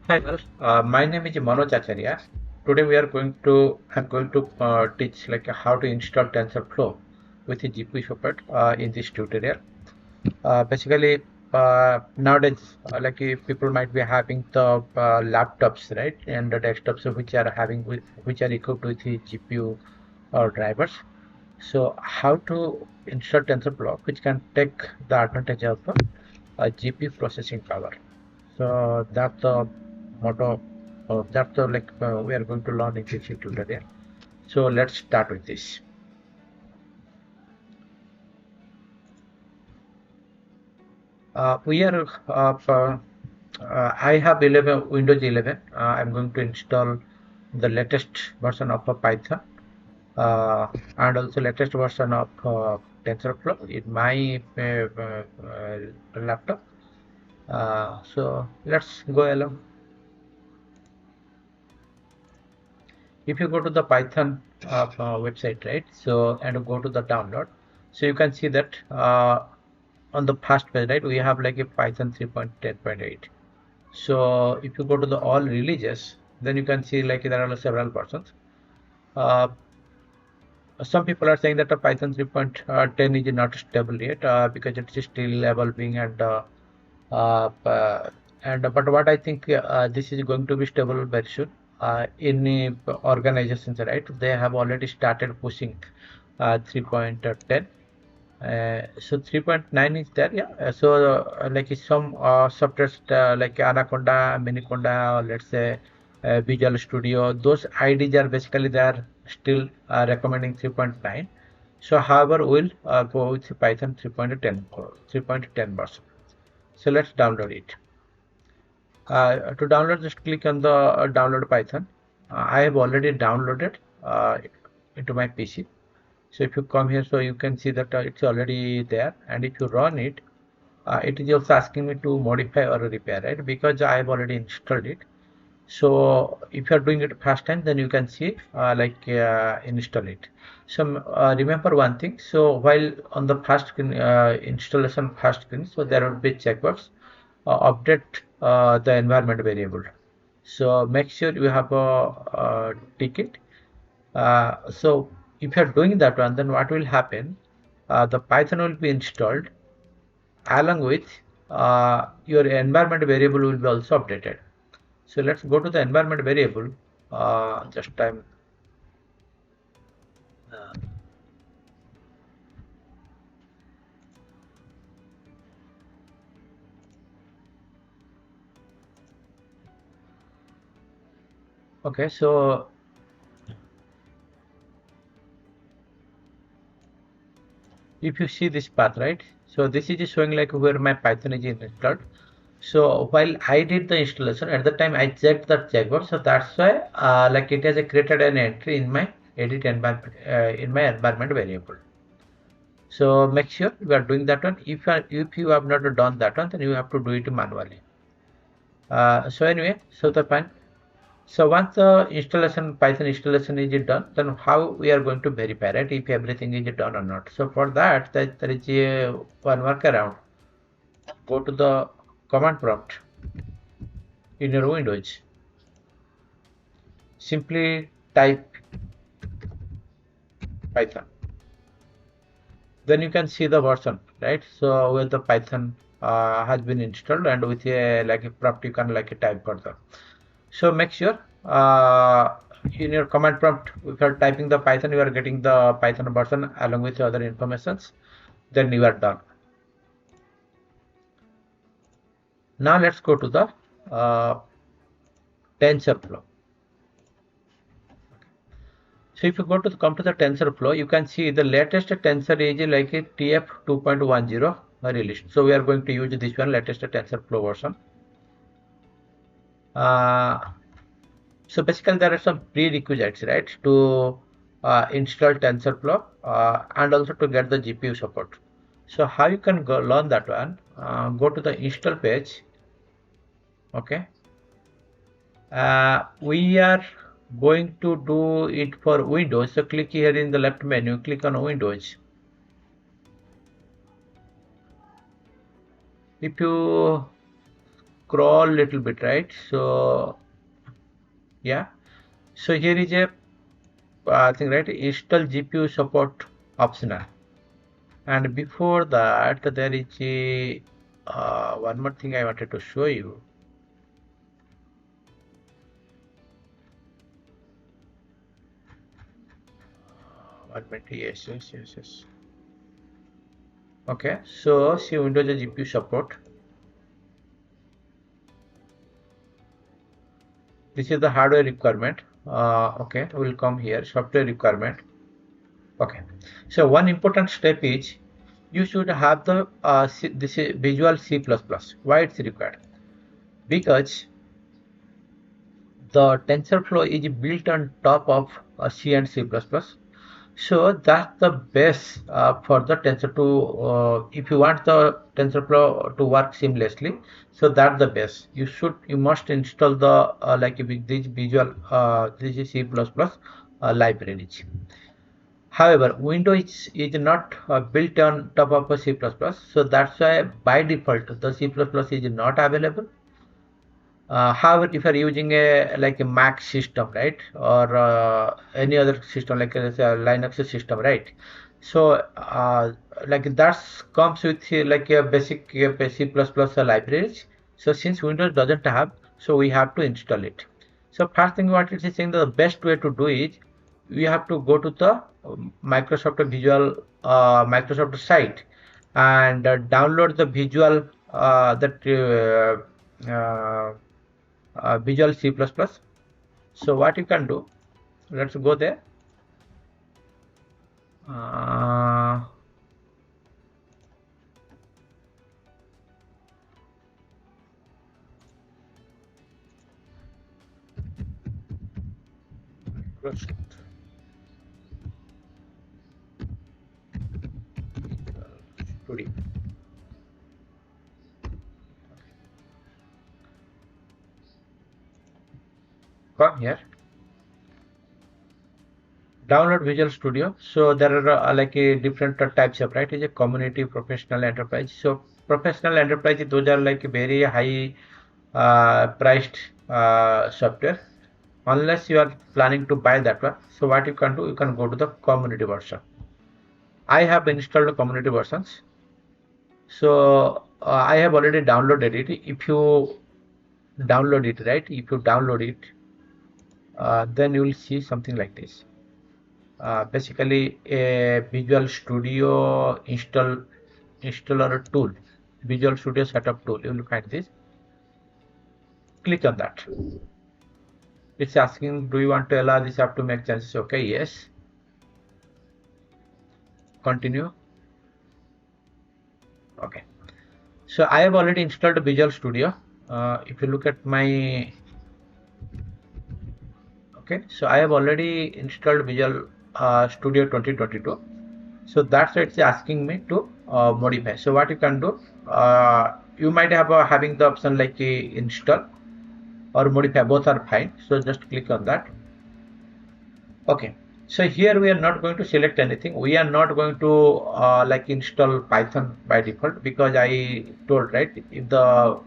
Hi, well, my name is Manoj Acharya. Today I'm going to teach like how to install TensorFlow with the GPU support in this tutorial. Basically, nowadays, people might be having the laptops, right, and the desktops which are equipped with the GPU drivers. So, how to install TensorFlow, which can take the advantage of GPU processing power. So that's the motto. That's the we are going to learn in this tutorial. So let's start with this. We are. I have 11 Windows 11. I'm going to install the latest version of Python and also latest version of TensorFlow in my laptop. So let's go along. If you go to the Python website, right? So and go to the download, so you can see that on the first page, right, we have like a Python 3.10.8. So if you go to the all releases, then you can see like there are several versions. Uh, some people are saying that the Python 3.10 is not stable yet because it is still evolving uh, uh, but what I think this is going to be stable very soon. In organizations, right? They have already started pushing 3.10. So 3.9 is there, yeah. Like some softwares like Anaconda, Miniconda, or let's say Visual Studio, those IDs are basically they are still recommending 3.9. So, however, we'll go with Python 3.10 version. So let's download it. To download, just click on the download Python. I have already downloaded into my PC. So if you come here, so you can see that it's already there. And if you run it, it is also asking me to modify or repair, right? Because I have already installed it. So if you are doing it first time, then you can see install it. So remember one thing. So while on the first screen, installation first screen, so there will be checkbox update the environment variable. So make sure you have a ticket. So if you are doing that one, then what will happen? The Python will be installed along with your environment variable will be also updated. So let's go to the environment variable. Just time. Uh, okay, so if you see this path, right? So this is showing like where my Python is installed. So while I did the installation at the time, I checked that checkbox. So that's why like it has created an entry in my edit environment in my environment variable. So make sure you are doing that one. If you have not done that one, then you have to do it manually. So anyway, so the fine. So once the installation, Python installation is done, then how we are going to verify, right, if everything is done or not. So for that, there is one workaround. Go to the command prompt in your Windows. Simply type Python. Then you can see the version, right? So where the Python has been installed and with a like a prompt you can like a type further. So make sure in your command prompt, if you are typing the Python, you are getting the Python version along with other informations. Then you are done. Now let's go to the TensorFlow. So if you come to the TensorFlow, you can see the latest tensor is like a TF 2.10 released. So we are going to use this one latest TensorFlow version. So basically there are some prerequisites, right, to install TensorFlow and also to get the GPU support. So how you can go learn that one? Go to the install page. Okay. We are going to do it for Windows. So click here in the left menu, click on Windows. If you scroll little bit, right? So yeah, so here is a thing, right? Install GPU support optional, and before that there is a one more thing I wanted to show you. One minute. Yes. Okay, so see Windows GPU support. This is the hardware requirement. Okay, we'll come here, software requirement. Okay, so one important step is you should have the this is Visual C++. Why it's required? Because the TensorFlow is built on top of C and C++. So that's the base for the tensor to if you want the TensorFlow to work seamlessly, so that's the base. You must install the like this visual this is C++ libraries. However, Windows is not built on top of a C++, so that's why by default the C++ is not available. However, if you are using a like a Mac system, right, or any other system like a Linux system, right, so like that comes with like a basic C++ libraries. So since Windows doesn't have, so we have to install it. So first thing what it is saying, the best way to do is we have to go to the Microsoft Visual Microsoft site and download the Visual Visual C++. So what you can do, let's go there. Studio. Come here, download Visual Studio. So there are like a different types of, right, is a community, professional, enterprise. So professional, enterprise, those are like very high priced software, unless you are planning to buy that one. So what you can do, you can go to the community version. I have installed community versions, so I have already downloaded it. If you download it, right, if you download it, then you will see something like this. Basically a Visual Studio installer tool, Visual Studio setup tool. You will find this. Click on that. It's asking, do you want to allow this app to make changes? Okay, yes. Continue. Okay, so I have already installed Visual Studio. If you look at my, okay, so I have already installed Visual Studio 2022. So that's why it's asking me to modify. So what you can do, you might have having the option like install or modify, both are fine. So just click on that. Okay, so here we are not going to select anything. We are not going to like install Python by default, because I told, right, if the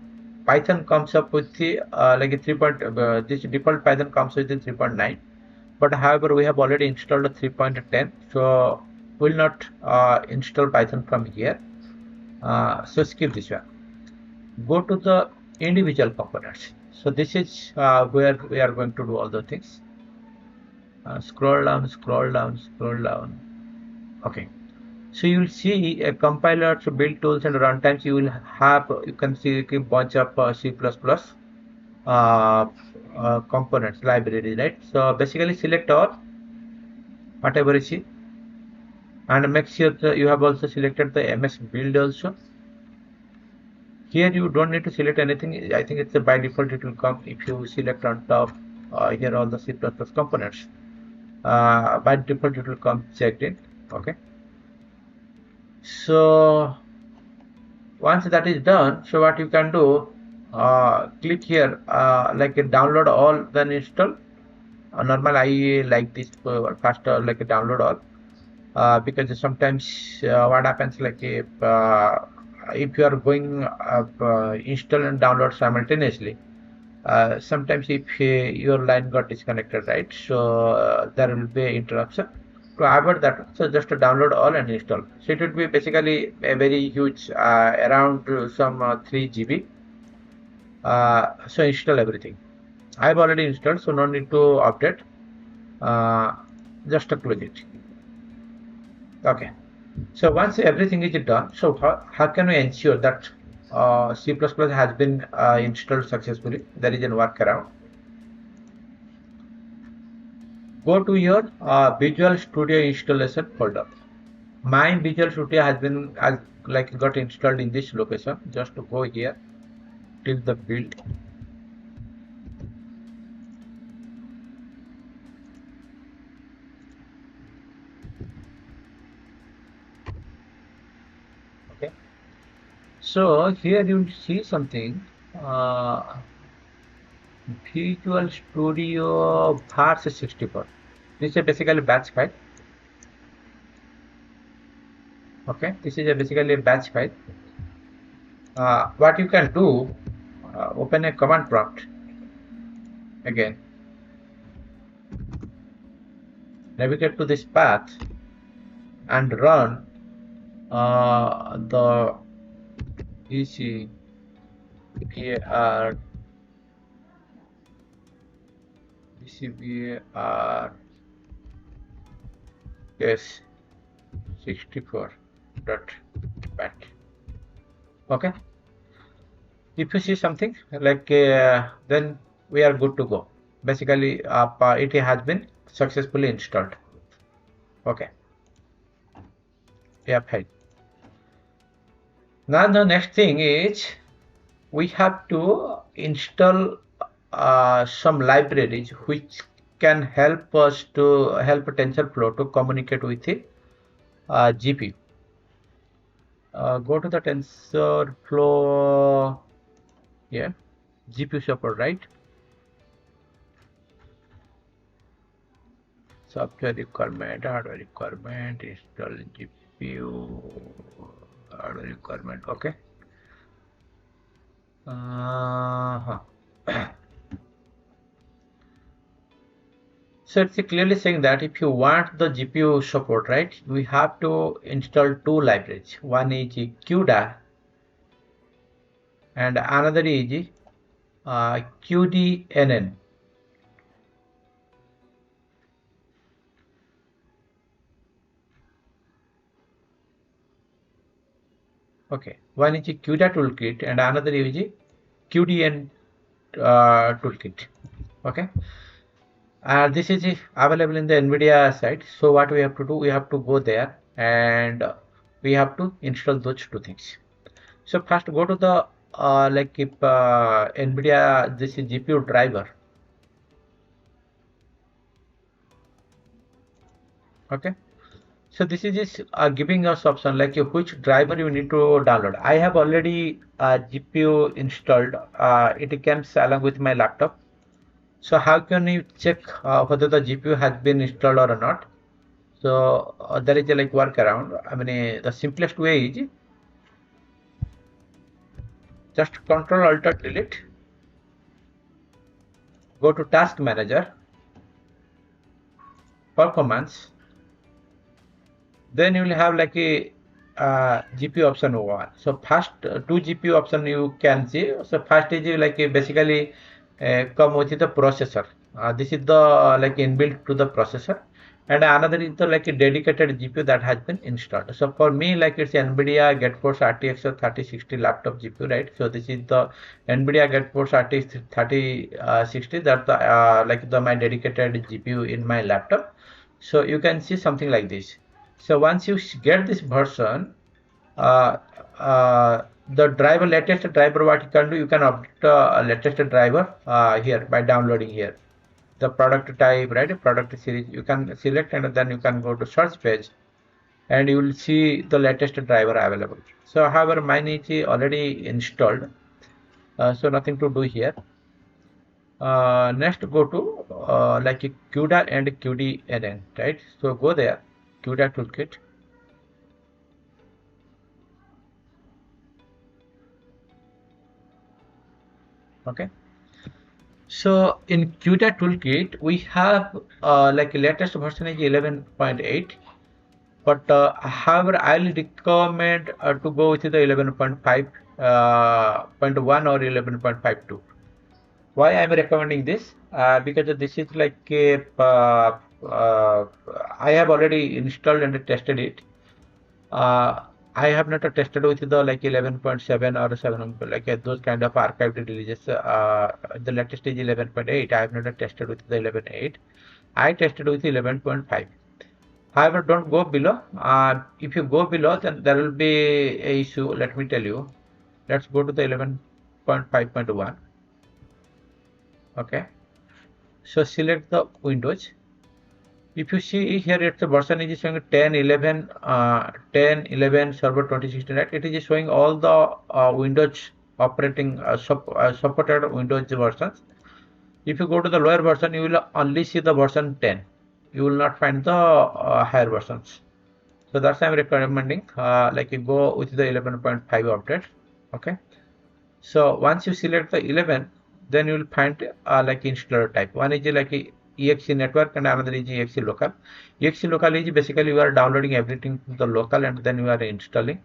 Python comes up with the like a 3. This default Python comes with the 3.9, but however we have already installed a 3.10, so we'll not install Python from here. So skip this one. Go to the individual components. So this is where we are going to do all the things. Scroll down. Okay, so you will see a compiler, build tools and runtimes. You can see a bunch of C++ components library, right? So basically select all whatever is it, and make sure that you have also selected the MS build also. Here you don't need to select anything. I think it's by default it will come if you select on top here all the C++ components. By default it will come checked in. Okay, so once that is done, so what you can do, click here like download all, then install. Normal I like this first like download all, because sometimes what happens, like if you are going install and download simultaneously, sometimes if your line got disconnected, right, so there will be interruption. To avoid that, so just to download all and install. So it would be basically a very huge, around some 3 GB. So install everything. I've already installed, so no need to update. Just to close it. Okay. So once everything is done, so how can we ensure that C++ has been installed successfully? There is a workaround. Go to your Visual Studio installation folder. My Visual Studio has been got installed in this location. Just to go here till the build. Okay. So here you will see something. Visual Studio Parts 64. This is basically batch file. Okay, this is basically a batch file. What you can do, open a command prompt again, navigate to this path and run the ECVAR yes 64.bat. Okay, if you see something like then we are good to go. Basically it has been successfully installed. Okay, yeah, fine. Now the next thing is we have to install some libraries which can help us to help TensorFlow to communicate with the GPU. Go to the TensorFlow, yeah, GPU support, right? Software requirement, hardware requirement, install GPU, hardware requirement, okay. So it's clearly saying that if you want the GPU support, right, we have to install 2 libraries. One is CUDA and another is CuDNN. Okay, one is CUDA toolkit and another is CuDNN toolkit. Okay. This is available in the NVIDIA site. So what we have to do, we have to go there and we have to install those 2 things. So first go to the NVIDIA, this is GPU driver. Okay. So this is giving us option like which driver you need to download. I have already GPU installed. It comes along with my laptop. So how can you check whether the GPU has been installed or not? So there is a workaround. I mean, the simplest way is just Control Alt Delete. Go to Task Manager, Performance. Then you will have like a GPU option 1. So first 2 GPU option you can see. So first is basically come with the processor. This is the inbuilt to the processor, and another is the a dedicated GPU that has been installed. So for me, it's NVIDIA GeForce RTX 3060 laptop GPU, right? So this is the NVIDIA GeForce RTX 3060. That's the my dedicated GPU in my laptop. So you can see something like this. So once you get this version, the driver, latest driver, what you can do, you can update latest driver here by downloading here the product type, right? Product series you can select, and then you can go to search page and you will see the latest driver available. So however, mine is already installed, so nothing to do here. Next go to CUDA and CuDNN, right? So go there, CUDA toolkit. Okay. So in CUDA toolkit, we have like latest version is 11.8, but however, I'll recommend to go with the 11.5, .1 or 11.52. Why I'm recommending this? Because this is like a, I have already installed and tested it. Uh, I have not tested with the like 11.7 or 7, like those kind of archived releases. The latest is 11.8. I have not tested with the 11.8. I tested with 11.5. However, don't go below. If you go below, then there will be a issue. Let me tell you. Let's go to the 11.5.1. Okay. So select the Windows. If you see here, it's the version is showing 10, 11, 10, 11, server 2016, right? It is showing all the Windows operating supported Windows versions. If you go to the lower version, you will only see the version 10. You will not find the higher versions. So that's why I'm recommending like you go with the 11.5 update. Okay. So once you select the 11, then you will find like installer type. One is like a exe network and another is exe local. Exe local is basically you are downloading everything to the local and then you are installing.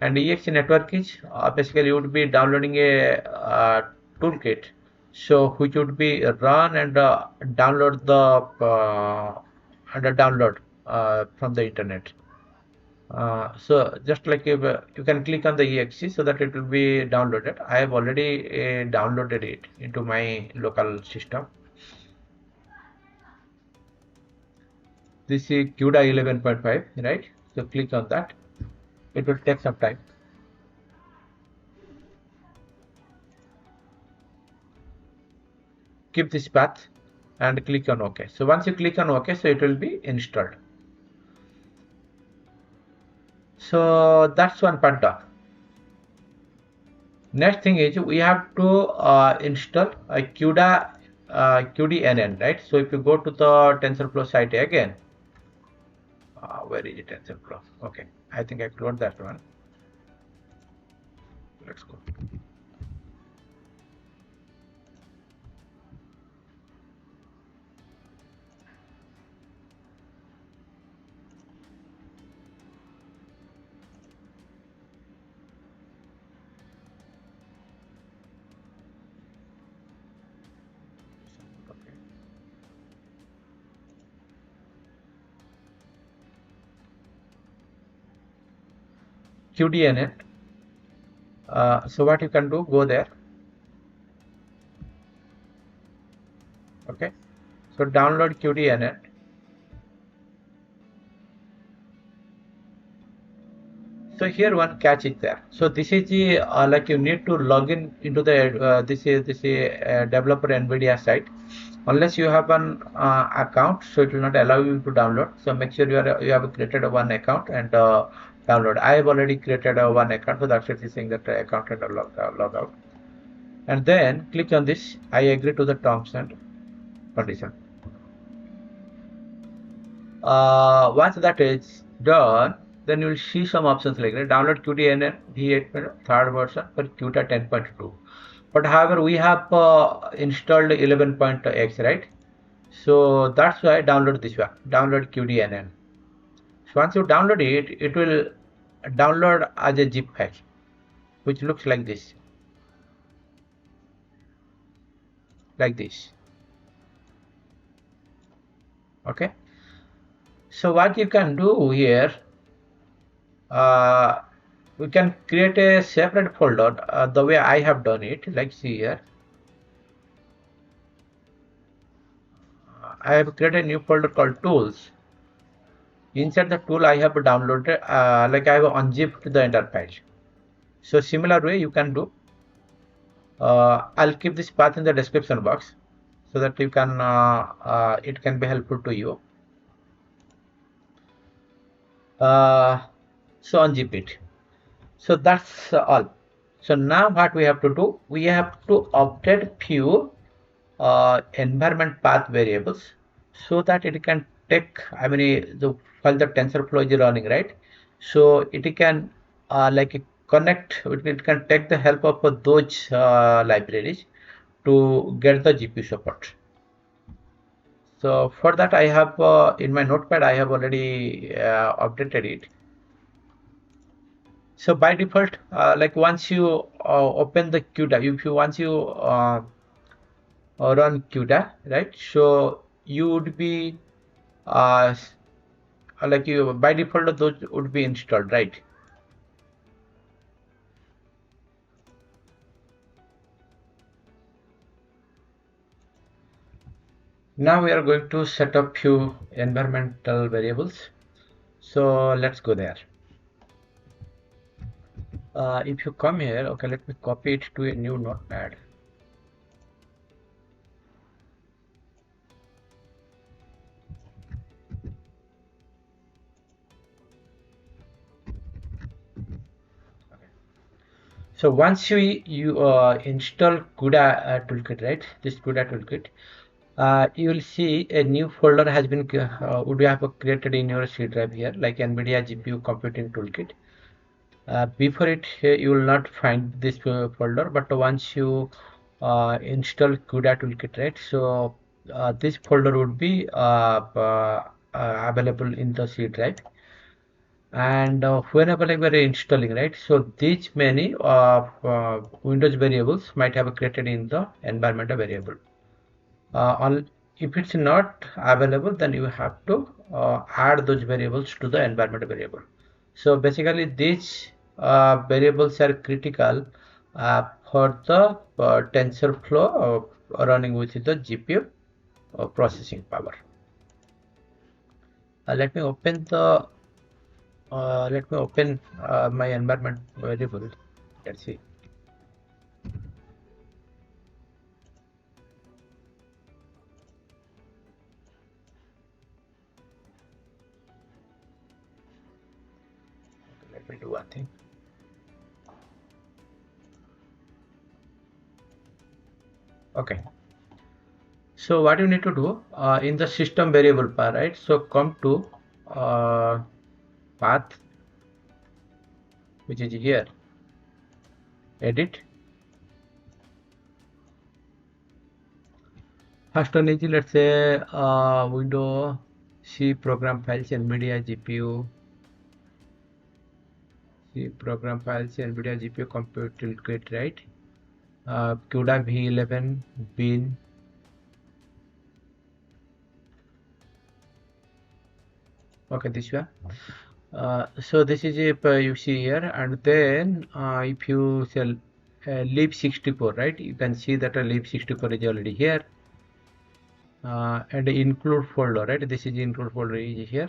And exe network is basically you would be downloading a toolkit. So which would be run and download the download from the internet. So just like if, you can click on the exe so that it will be downloaded. I have already downloaded it into my local system. This is CUDA 11.5, right? So click on that. It will take some time. Keep this path and click on OK. So once you click on OK, so it will be installed. So that's one part done. Next thing is we have to install a CUDA CuDNN, right? So if you go to the TensorFlow site again, where is it, TensorFlow? Okay, I think I closed that one. Let's go. CuDNN. So what you can do, go there. Okay, so download CuDNN. So here one catch is there. So this is the like you need to log in into the this is developer NVIDIA site. Unless you have an account, so it will not allow you to download. So make sure you have created one account and download. I have already created one account, so that's it is saying that account and log out. And then click on this. I agree to the terms and condition. Once that is done, then you will see some options like that. Download CuDNN V8 third version for CUDA 10.2. But however, we have installed 11.x, right? So that's why I download this one. Download CuDNN. So once you download it, it will download as a zip file, which looks like this. Like this. Okay. So what you can do here, we can create a separate folder the way I have done it. Like see here, I have created a new folder called tools. Inside the tool I have downloaded like I have unzipped the entire file. So similar way you can do. I'll keep this path in the description box so that you can it can be helpful to you. So unzip it. So that's all. So now what we have to do, we have to update few environment path variables so that it can take, I mean, while the TensorFlow is running, right? So it can like connect, it can take the help of those libraries to get the GPU support. So for that I have in my notepad I have already updated it. So by default, like once you open the CUDA, if you once you run CUDA, right? So you would be uh, like you by default those would be installed, right? Now we are going to set up few environmental variables. So let's go there. If you come here, okay, let me copy it to a new notepad. So once you install CUDA toolkit, right? This CUDA toolkit, you will see a new folder has been would have created in your C drive here, like NVIDIA GPU Computing Toolkit. Before it, you will not find this folder, but once you install CUDA toolkit, right? So this folder would be available in the C drive. And whenever like we're installing, right, so these many Windows variables might have created in the environment variable. If it's not available, then you have to add those variables to the environment variable. So basically these variables are critical for the TensorFlow running with the GPU processing power. Let me open my environment variable. Let's see. Okay, let me do one thing. Okay. So what you need to do in the system variable path, right? So come to path, which is here. Edit. First one is, let's say, window C program files NVIDIA GPU. C program files NVIDIA GPU compute toolkit, right? CUDA V11 bin. Okay, this one. So this is if you see here, and then if you sell lib64, right, you can see that lib64 is already here, and include folder, right, this is include folder is here.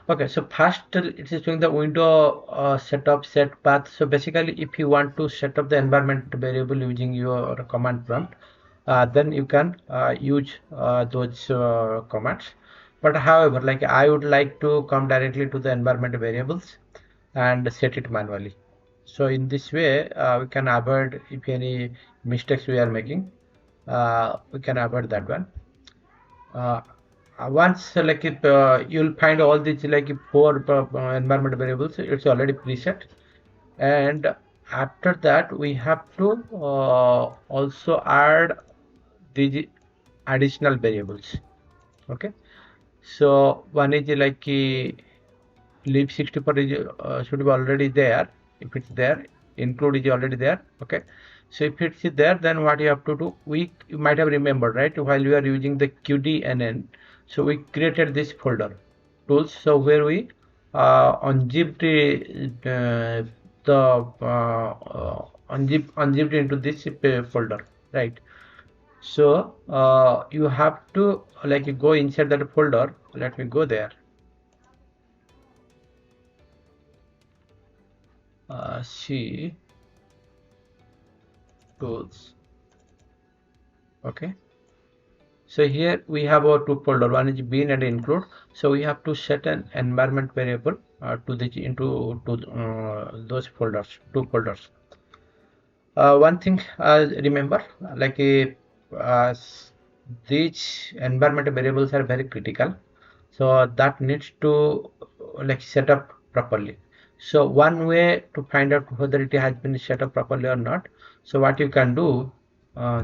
Okay, so first it is doing the window setup set path. So basically if you want to set up the environment variable using your command prompt, then you can use those commands. But however, like I would like to come directly to the environment variables and set it manually. So in this way, we can avoid if any mistakes we are making, we can avoid that one. Once like if you'll find all these like four environment variables, it's already preset, and after that we have to also add the additional variables. Okay, so one is like lib64 is should be already there. If it's there, include is already there. Okay, so if it's there, then what you have to do, you might have remembered, right, while we are using the CuDNN, so we created this folder tools, so where we unzipped unzipped into this folder, right? So you have to like go inside that folder. Let me go there. See tools. Okay, so here we have our two folder, one is bin and include. So we have to set an environment variable to those folders, two folders. One thing remember, like these environment variables are very critical, so that needs to like set up properly. So one way to find out whether it has been set up properly or not, so what you can do,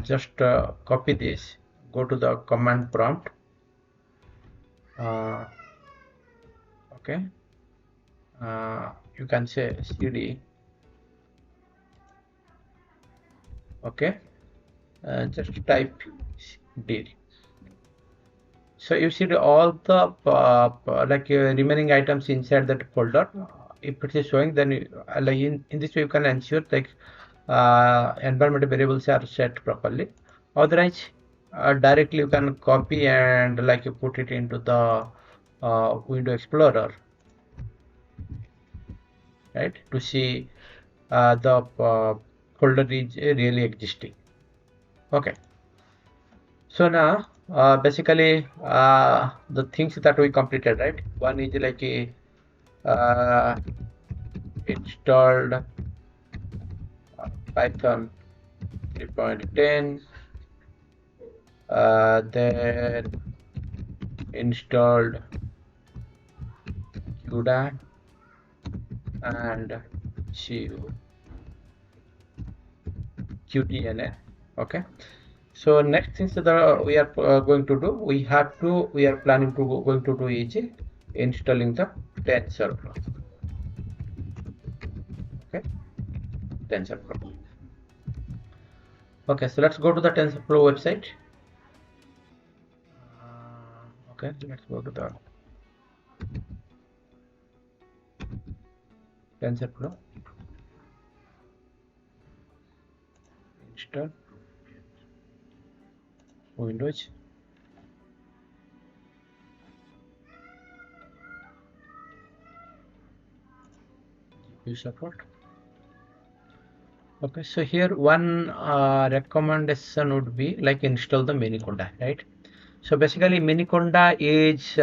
just copy this, go to the command prompt. Okay, you can say cd. Okay, just type d. So you see all the remaining items inside that folder. If it is showing, then like in this way you can ensure like environment variables are set properly. Otherwise, directly you can copy and like you put it into the window explorer, right, to see the folder is really existing. Okay. So now, basically, the things that we completed, right? One is like a installed Python 3.10, then installed CUDA and CuDNN. Okay. So next things that we are going to do, we are planning to going to do is installing the TensorFlow. Okay, TensorFlow. Okay, so let's go to the TensorFlow website. Okay, let's go to the TensorFlow. Install Windows. GPU support. Okay, so here one recommendation would be like install the Miniconda, right? So basically Miniconda is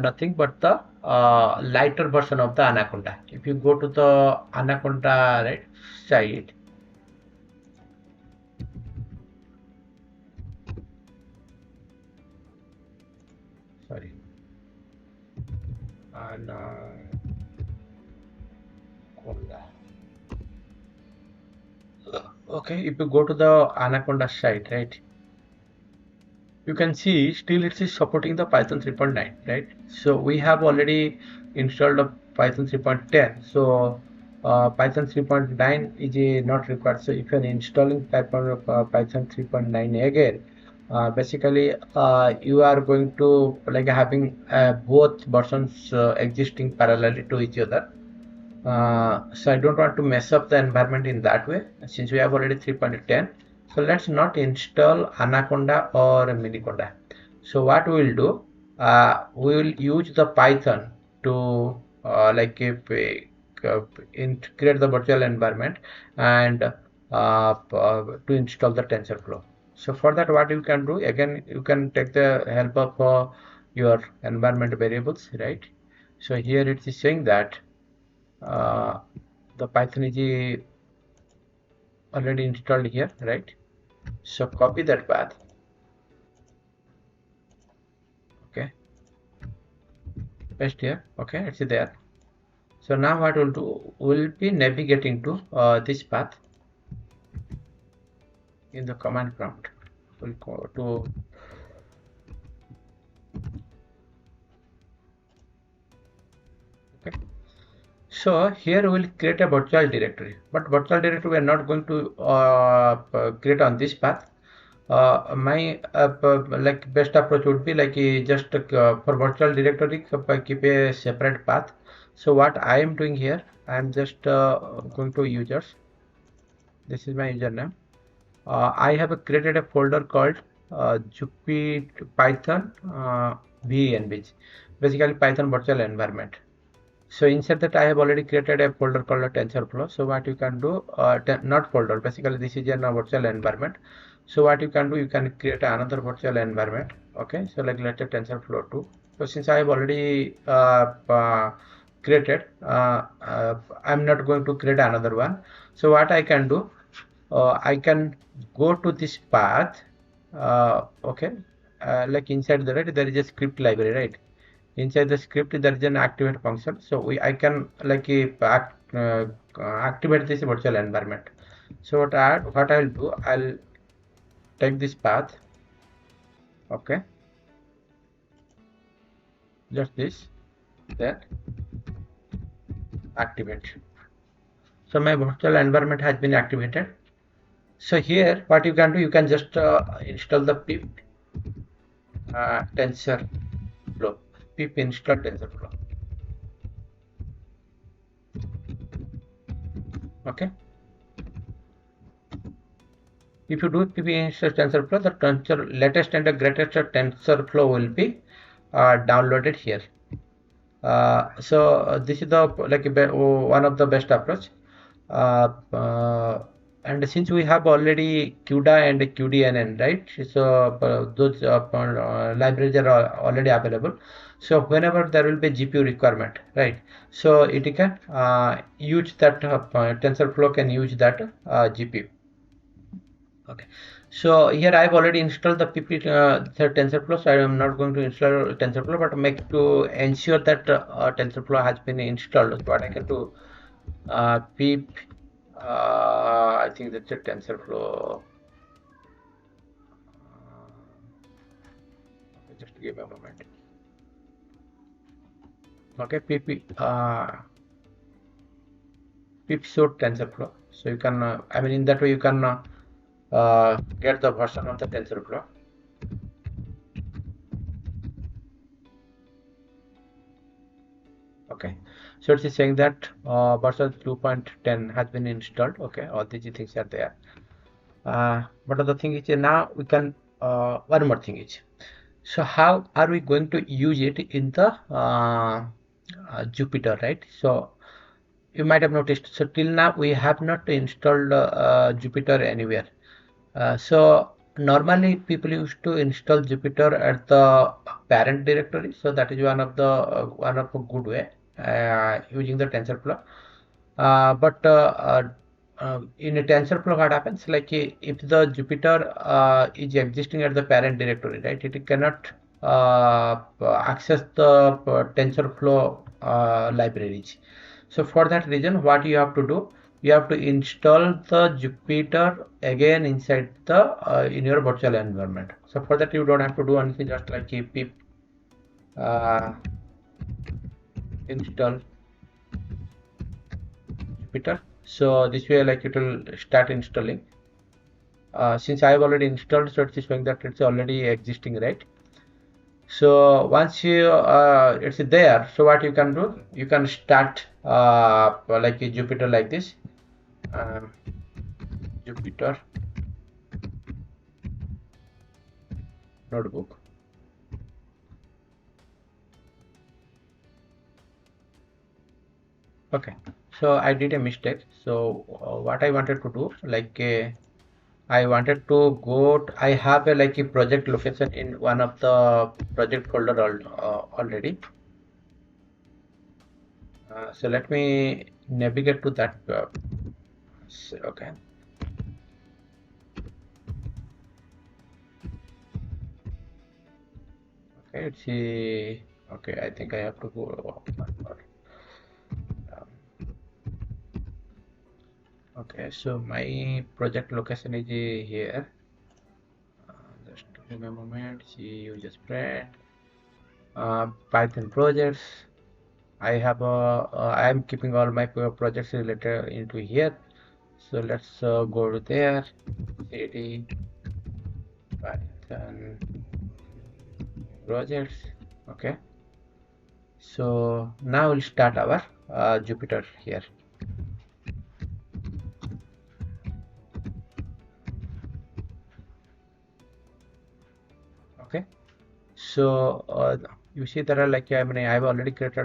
nothing but the lighter version of the Anaconda. If you go to the Anaconda right site, sorry, Anaconda. Okay, if you go to the Anaconda site, right, you can see still it is supporting the Python 3.9, right? So we have already installed a Python 3.10. So Python 3.9 is not required. So if you are installing Python 3.9 again, basically you are going to like having both versions existing parallelly to each other. So I don't want to mess up the environment in that way since we have already 3.10. So let's not install Anaconda or Miniconda. So what we will do, we will use the Python to integrate the virtual environment and to install the TensorFlow. So for that, what you can do, again, you can take the help of your environment variables, right? So here it is saying that the Python is already installed here, right? So copy that path. Okay, paste here. Okay, it's there. So now what we'll do, we'll be navigating to this path in the command prompt. We'll go to okay. So here we will create a virtual directory, but virtual directory we are not going to create on this path. My like best approach would be like just for virtual directory keep a separate path. So what I am doing here, I am just going to users. This is my username. I have created a folder called Python VENV, basically Python virtual environment. So inside that I have already created a folder called TensorFlow. So what you can do, not folder, basically this is a virtual environment. So what you can do, you can create another virtual environment. Okay, so like let's say TensorFlow 2. So since I have already created, I'm not going to create another one. So what I can do, I can go to this path. Okay, like inside the right there is a script library, right? Inside the script there is an activate function, so I can like activate this virtual environment. So what I will do, I'll take this path, okay, just this, then activate. So my virtual environment has been activated. So here what you can do, you can just install the pip TensorFlow, pip install TensorFlow. Okay, if you do pip install TensorFlow, the latest and the greatest TensorFlow will be downloaded here. So this is the one of the best approach, and since we have already CUDA and CuDNN, right? So those libraries are already available. So whenever there will be GPU requirement, right? So it can use that TensorFlow can use that GPU. Okay, so here I've already installed the PP TensorFlow, so I am not going to install TensorFlow, but make to ensure that TensorFlow has been installed. What I can do, pip, I think that's a TensorFlow. Just give me a moment. Okay, pip show TensorFlow. So you can, I mean, in that way you can get the version of the TensorFlow. Okay, so it is saying that version 2.10 has been installed. Okay, all these things are there. But the thing is, now we can one more thing is, so how are we going to use it in the Jupyter, right? So you might have noticed, so till now we have not installed Jupyter anywhere. So normally people used to install Jupyter at the parent directory, so that is one of the good way using the TensorFlow. But in a TensorFlow, what happens, like if the Jupyter is existing at the parent directory, right, it cannot access the TensorFlow libraries. So for that reason, what you have to do, you have to install the Jupyter again inside the in your virtual environment. So for that you don't have to do anything, just like pip install Jupyter. So this way, like, it will start installing. Since I have already installed, so it is showing that it's already existing, right? So once you it's there, so what you can do, you can start like a Jupyter like this, Jupyter notebook. Okay, so I did a mistake. So what I wanted to do, like I wanted to go, I have a like a project location in one of the project folder already. So let me navigate to that. Okay. Okay, let's see. Okay, I think I have to go. Okay, so my project location is here. Just give me a moment. See user spread, Python projects. I have I am keeping all my projects related into here. So let's go to there. CD Python projects. Okay. So now we'll start our Jupyter here. Okay, so you see there are like I've already created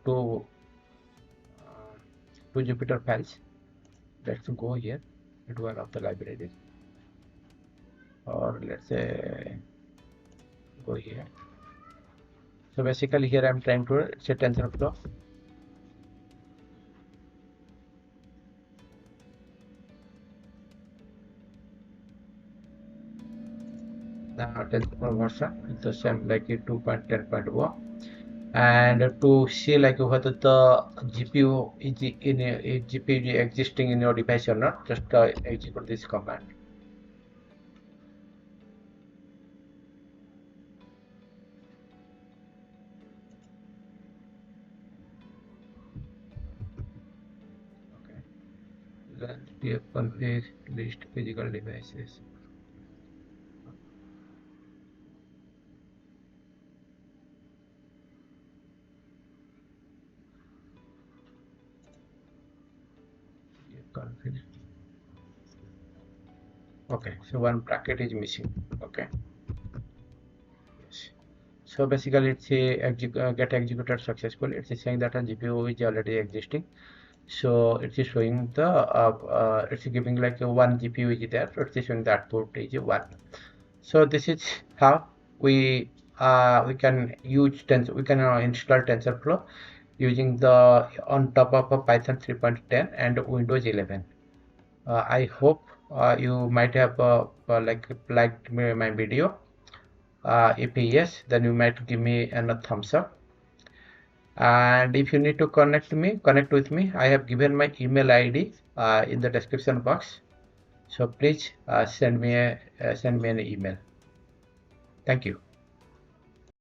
two Jupyter files. Let's go here into one of the libraries, or let's say go here. So basically here I'm trying to set TensorFlow. TensorFlow version is the same like 2.10.1, and to see like whether the GPU is existing in your device or not, just execute this command. config list physical devices. Config. Okay, so one bracket is missing. Okay. Yes. So basically, it's a get executed successful. It's saying that a GPU is already existing. So it is showing the it's giving like a one GPU is there. So it's showing the output is one. So this is how we can use we can install TensorFlow using the on top of a Python 3.10 and Windows 11. I hope you might have like liked my video. If yes, then you might give me a thumbs up. And if you need to connect with me, I have given my email ID in the description box. So please send me an email. Thank you.